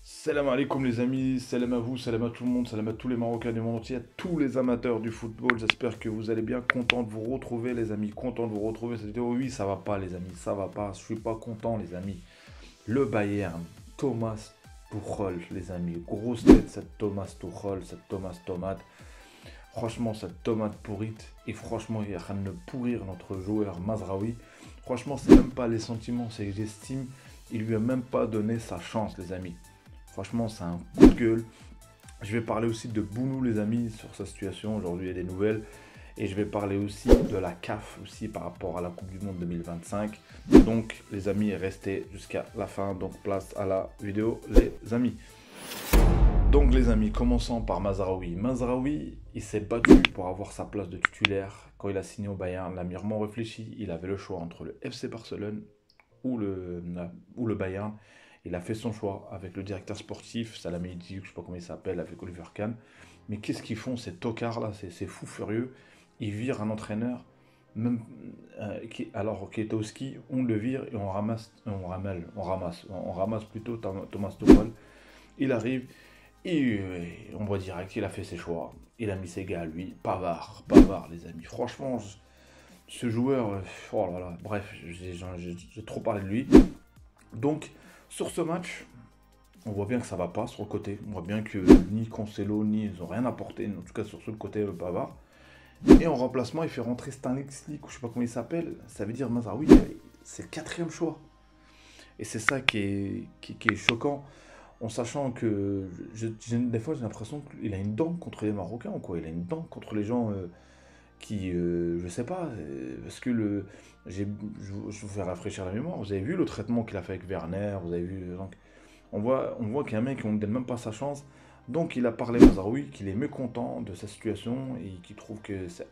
Salam alaikum les amis, salam à vous, salam à tout le monde, salam à tous les Marocains du monde entier, à tous les amateurs du football. J'espère que vous allez bien, content de vous retrouver les amis, content de vous retrouver cette vidéo. Oui, ça va pas les amis, ça va pas, je suis pas content les amis. Le Bayern, Thomas Tuchel les amis, grosse tête cette Thomas Tuchel, cette Thomas Tomate. Franchement, cette tomate pourrite, et franchement, il est en train de pourrir notre joueur Mazraoui. Franchement, c'est même pas les sentiments, c'est que j'estime, il lui a même pas donné sa chance les amis. Franchement, c'est un coup de gueule. Je vais parler aussi de Bounou, les amis, sur sa situation. Aujourd'hui, il y a des nouvelles. Et je vais parler aussi de la CAF, aussi par rapport à la Coupe du Monde 2025. Donc, les amis, restez jusqu'à la fin. Donc, place à la vidéo, les amis. Donc, les amis, commençons par Mazraoui. Mazraoui, il s'est battu pour avoir sa place de titulaire. Quand il a signé au Bayern, il a mûrement réfléchi. Il avait le choix entre le FC Barcelone ou le Bayern. Il a fait son choix avec le directeur sportif, Salamé Diou, je ne sais pas comment il s'appelle, avec Oliver Kahn. Mais qu'est-ce qu'ils font ces tocards là, ces fous furieux? Ils virent un entraîneur, même, alors qu'il était au ski, on le vire et on ramasse plutôt Thomas Tuchel. Il arrive et on voit direct, il a fait ses choix. Il a mis ses gars à lui. Pavard les amis. Franchement, ce joueur, oh là là, bref, j'ai trop parlé de lui. Donc, sur ce match, on voit bien que ça va pas sur le côté. On voit bien que ni Cancelo, ni ils ont rien apporté, en tout cas sur ce côté Pavard. Et en remplacement, il fait rentrer Stanley Slick, ou je sais pas comment il s'appelle. Ça veut dire Mazraoui, c'est le quatrième choix. Et c'est ça qui est choquant, en sachant que des fois j'ai l'impression qu'il a une dent contre les Marocains, ou quoi. Il a une dent contre les gens je sais pas, parce que je vous fais rafraîchir la mémoire. Vous avez vu le traitement qu'il a fait avec Werner, vous avez vu, donc, on voit qu'il y a un mec qui ne donne même pas sa chance. Donc il a parlé à Mazraoui qu'il est mécontent de sa situation et qu'il trouve que ça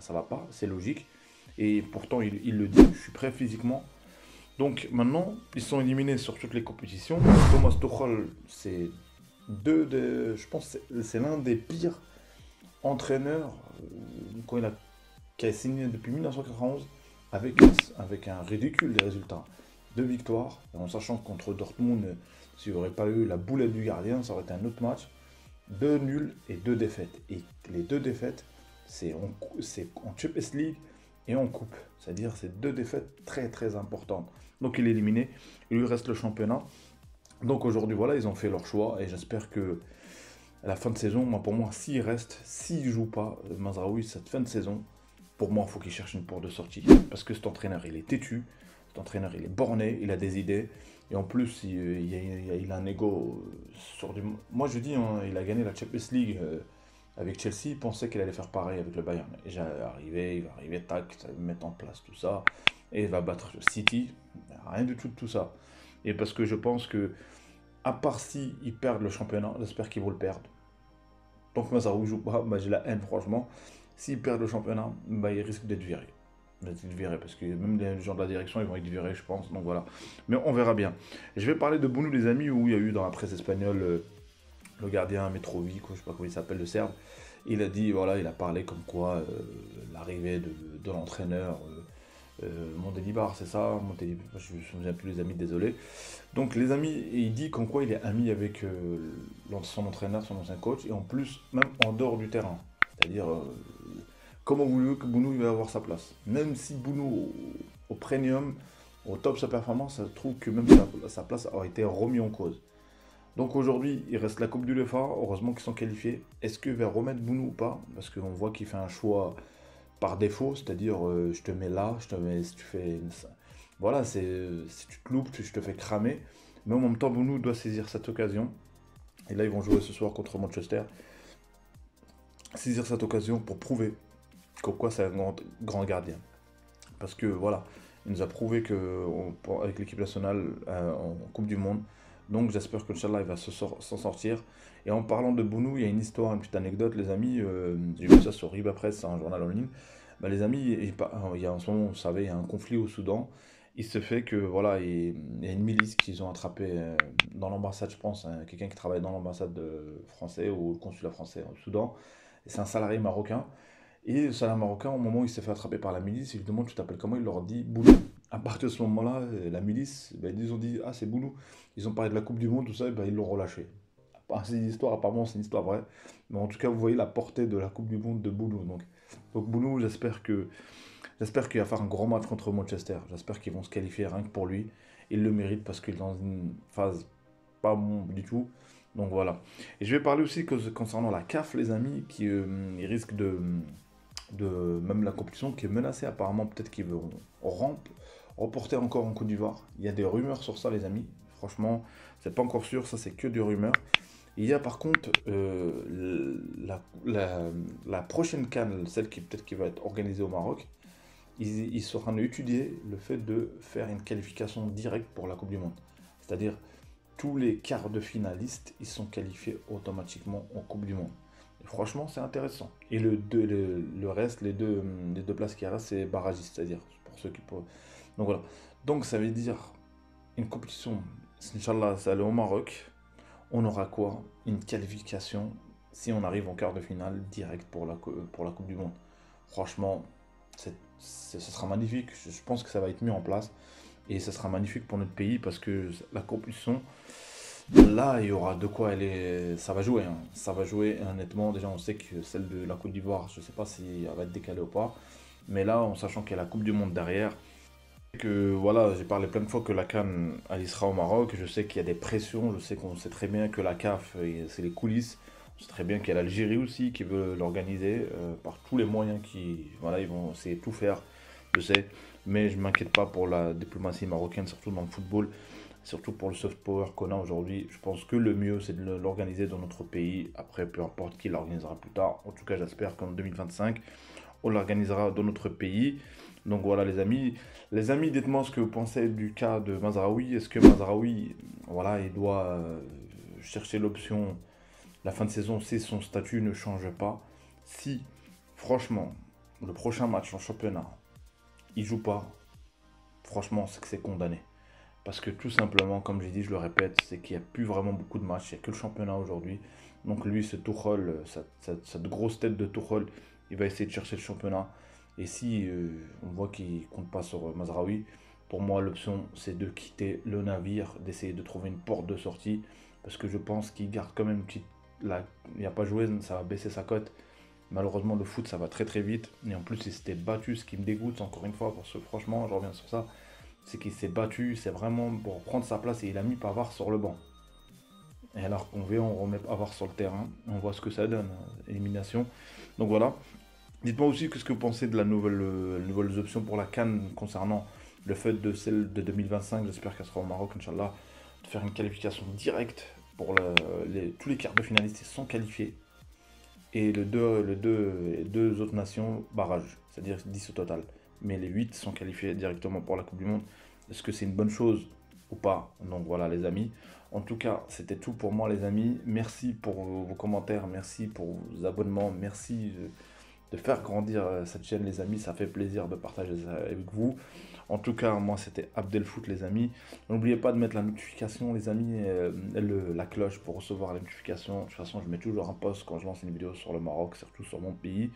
va pas, c'est logique. Et pourtant il le dit, je suis prêt physiquement. Donc maintenant, ils sont éliminés sur toutes les compétitions. Thomas Tuchel, je pense que c'est l'un des pires entraîneurs qui a signé depuis 1991 avec un ridicule des résultats. Deux victoires, en sachant que contre Dortmund, s'il n'y aurait pas eu la boulette du gardien, ça aurait été un autre match. Deux nuls et deux défaites. Et les deux défaites, c'est en Champions League et en Coupe. C'est-à-dire c'est deux défaites très très importantes. Donc il est éliminé, il lui reste le championnat. Donc aujourd'hui, voilà, ils ont fait leur choix et j'espère que à la fin de saison, pour moi, s'il reste, s'il joue pas, Mazraoui, cette fin de saison, pour moi, il faut qu'il cherche une porte de sortie. Parce que cet entraîneur, il est têtu, cet entraîneur, il est borné, il a des idées. Et en plus, il a un ego sur du. Moi, je dis, hein, il a gagné la Champions League avec Chelsea, il pensait qu'il allait faire pareil avec le Bayern. Et il va arriver, tac, ça va mettre en place tout ça. Et il va battre City. Rien du tout de tout ça. Et parce que je pense que, à part si ils perdent le championnat, j'espère qu'ils vont le perdre. Donc Mazraoui joue pas, j'ai la haine franchement. S'il perd le championnat, il risque d'être viré. D'être viré parce que même les gens de la direction ils vont être virés je pense. Donc voilà. Mais on verra bien. Je vais parler de Bounou les amis où il y a eu dans la presse espagnole le gardien Mitrovic, je sais pas comment il s'appelle le Serbe. Il a dit voilà, il a parlé comme quoi l'arrivée de l'entraîneur Montelibar, c'est ça, je ne me souviens plus les amis, désolé. Donc les amis, il dit qu'en quoi il est ami avec son entraîneur, son ancien coach, et en plus, même en dehors du terrain. C'est-à-dire, comment vous voulez que Bounou il va avoir sa place? Même si Bounou, au premium, au top de sa performance, ça trouve que même sa place a été remise en cause. Donc aujourd'hui, il reste la Coupe du UEFA, heureusement qu'ils sont qualifiés. Est-ce qu'il va remettre Bounou ou pas? Parce qu'on voit qu'il fait un choix par défaut, c'est-à-dire je te mets là, je te mets, si tu fais, voilà, si tu te loupes, je te fais cramer. Mais en même temps, Bounou doit saisir cette occasion. Et là, ils vont jouer ce soir contre Manchester. Saisir cette occasion pour prouver quoi c'est un grand gardien. Parce que voilà, il nous a prouvé avec l'équipe nationale en Coupe du Monde. Donc j'espère que Inch'Allah il va s'en sortir. Et en parlant de Bounou, il y a une histoire, une petite anecdote, les amis. J'ai vu ça sur Riba Presse, un journal en ligne. Bah, les amis, il y a en ce moment, vous savez, il y a un conflit au Soudan. Il se fait que voilà, il y a une milice qu'ils ont attrapé dans l'ambassade, je pense, hein, quelqu'un qui travaille dans l'ambassade français ou le consulat français au Soudan. Et c'est un salarié marocain. Et le salarié marocain, au moment où il s'est fait attraper par la milice, il lui demande tu t'appelles comment, il leur dit Bounou. À partir de ce moment-là, la milice, ben, ils ont dit, ah c'est Bounou. Ils ont parlé de la Coupe du Monde, tout ça, et ben, ils l'ont relâché. C'est une histoire, apparemment c'est une histoire vraie. Mais en tout cas, vous voyez la portée de la Coupe du Monde de Bounou. Donc Bounou, j'espère qu'il va faire un grand match contre Manchester. J'espère qu'ils vont se qualifier rien que pour lui. Il le mérite parce qu'il est dans une phase pas bon du tout. Donc voilà. Et je vais parler aussi concernant la CAF, les amis, qui ils risquent de même la compétition qui est menacée apparemment. Peut-être qu'ils vont reporter encore en Côte d'Ivoire. Il y a des rumeurs sur ça, les amis. Franchement, c'est pas encore sûr. Ça, c'est que des rumeurs. Il y a par contre la prochaine CAN, celle qui peut-être qui va être organisée au Maroc. Ils sont en train d'étudier le fait de faire une qualification directe pour la Coupe du Monde. C'est-à-dire, tous les quarts de finalistes, ils sont qualifiés automatiquement en Coupe du Monde. Et franchement, c'est intéressant. Et le reste, les deux places qui restent, c'est barragiste, c'est-à-dire pour ceux qui peuvent. Donc voilà. Donc ça veut dire une compétition, Inch'Allah, ça allait au Maroc. On aura quoi? Une qualification si on arrive en quart de finale direct pour la Coupe du Monde. Franchement, ce sera magnifique. Je pense que ça va être mis en place. Et ce sera magnifique pour notre pays parce que la compétition, là, il y aura de quoi aller. Ça va jouer. Hein. Ça va jouer. Et honnêtement, déjà, on sait que celle de la Côte d'Ivoire, je ne sais pas si elle va être décalée ou pas. Mais là, en sachant qu'il y a la Coupe du Monde derrière, que voilà, j'ai parlé plein de fois que la CAN, elle y sera au Maroc. Je sais qu'il y a des pressions. Je sais qu'on sait très bien que la CAF, c'est les coulisses. On sait très bien qu'il y a l'Algérie aussi qui veut l'organiser par tous les moyens qui, voilà, ils vont essayer de tout faire. Je sais, mais je ne m'inquiète pas pour la diplomatie marocaine, surtout dans le football, surtout pour le soft power qu'on a aujourd'hui. Je pense que le mieux, c'est de l'organiser dans notre pays. Après, peu importe qui l'organisera plus tard. En tout cas, j'espère qu'en 2025, on l'organisera dans notre pays. Donc voilà, les amis. Les amis, dites-moi ce que vous pensez du cas de Mazraoui. Est-ce que Mazraoui, voilà, il doit chercher l'option la fin de saison si son statut ne change pas? Si, franchement, le prochain match en championnat, il joue pas, franchement, c'est que c'est condamné. Parce que tout simplement, comme j'ai dit, je le répète, c'est qu'il n'y a plus vraiment beaucoup de matchs, il n'y a que le championnat aujourd'hui. Donc lui, ce Tuchel, cette grosse tête de Tuchel, il va essayer de chercher le championnat. Et si on voit qu'il compte pas sur Mazraoui, pour moi, l'option, c'est de quitter le navire, d'essayer de trouver une porte de sortie. Parce que je pense qu'il garde quand même une petite... il n'a pas joué, ça va baisser sa cote. Malheureusement, le foot, ça va très très vite. Et en plus, il s'était battu. Ce qui me dégoûte, encore une fois, parce que franchement, je reviens sur ça, c'est qu'il s'est battu. C'est vraiment pour prendre sa place et il a mis Pavard sur le banc. Et alors qu'on vient, on remet Pavard sur le terrain. On voit ce que ça donne, élimination. Donc voilà. Dites-moi aussi ce que vous pensez de la nouvelles options pour la CAN concernant le fait de celle de 2025. J'espère qu'elle sera au Maroc, Inch'Allah, de faire une qualification directe pour tous les quarts de finalistes sont qualifiés. Et les deux autres nations, barrage, c'est-à-dire 10 au total. Mais les 8 sont qualifiés directement pour la Coupe du Monde. Est-ce que c'est une bonne chose ou pas? Donc voilà les amis. En tout cas, c'était tout pour moi les amis. Merci pour vos commentaires, merci pour vos abonnements, merci de faire grandir cette chaîne les amis. Ça fait plaisir de partager ça avec vous. En tout cas, moi c'était Abdelfoot les amis. N'oubliez pas de mettre la notification les amis, la cloche pour recevoir les notifications. De toute façon, je mets toujours un post quand je lance une vidéo sur le Maroc, surtout sur mon pays,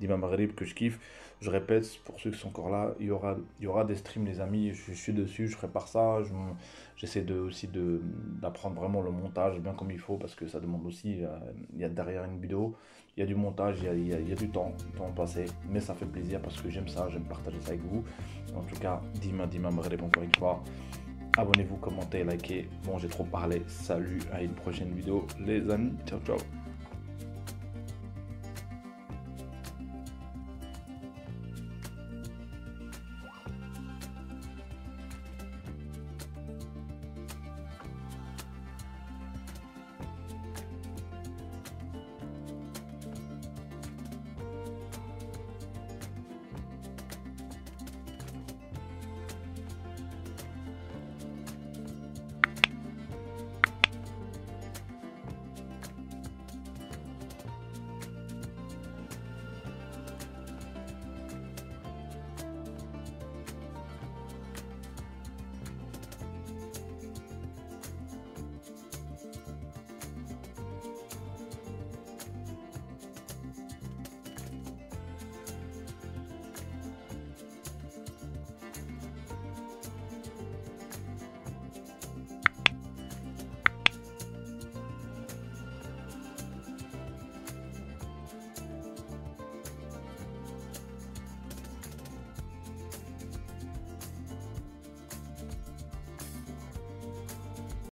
d'Imam Maghreb que je kiffe. Je répète, pour ceux qui sont encore là, il y aura des streams les amis, je suis dessus, je prépare ça. J'essaie aussi d'apprendre vraiment le montage bien comme il faut parce que ça demande aussi, il y a derrière une vidéo, il y a du montage, il y a du temps passé, mais ça fait plaisir parce que j'aime ça, j'aime partager ça avec vous. En tout cas, D'Imam Maghreb encore une fois. Abonnez-vous, commentez, likez. Bon, j'ai trop parlé. Salut, à une prochaine vidéo, les amis. Ciao, ciao.